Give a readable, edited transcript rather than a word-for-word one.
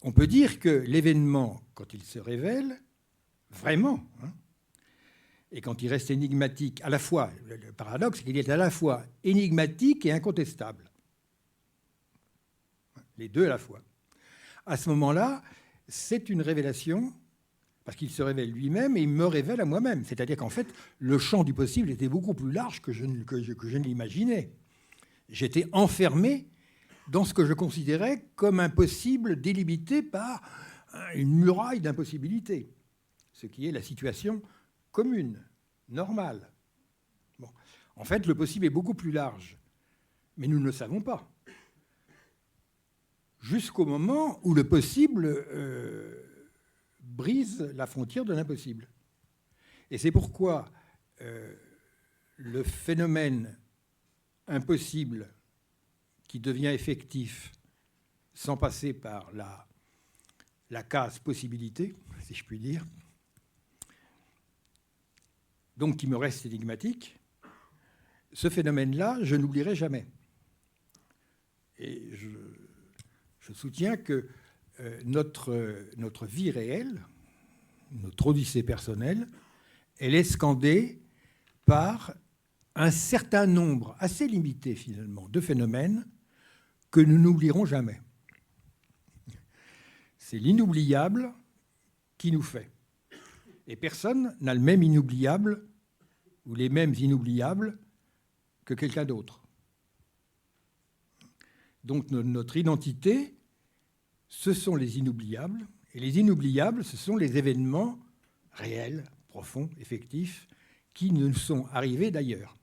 on peut dire que l'événement, quand il se révèle, vraiment, et quand il reste énigmatique, à la fois, le paradoxe, c'est qu'il est à la fois énigmatique et incontestable. Les deux à la fois. À ce moment-là, c'est une révélation, parce qu'il se révèle lui-même et il me révèle à moi-même. C'est-à-dire qu'en fait, le champ du possible était beaucoup plus large que je ne l'imaginais. J'étais enfermé dans ce que je considérais comme impossible, délimité par une muraille d'impossibilité, ce qui est la situation commune, normale. Bon. En fait, le possible est beaucoup plus large, mais nous ne le savons pas. Jusqu'au moment où le possible brise la frontière de l'impossible. Et c'est pourquoi le phénomène impossible qui devient effectif sans passer par la case possibilité, si je puis dire, donc qui me reste énigmatique, ce phénomène-là, je n'oublierai jamais. Et je soutiens que notre vie réelle, notre odyssée personnelle, elle est scandée par un certain nombre, assez limité finalement, de phénomènes que nous n'oublierons jamais. C'est l'inoubliable qui nous fait. Et personne n'a le même inoubliable ou les mêmes inoubliables que quelqu'un d'autre. Donc notre identité, ce sont les inoubliables. Et les inoubliables, ce sont les événements réels, profonds, effectifs, qui nous sont arrivés d'ailleurs.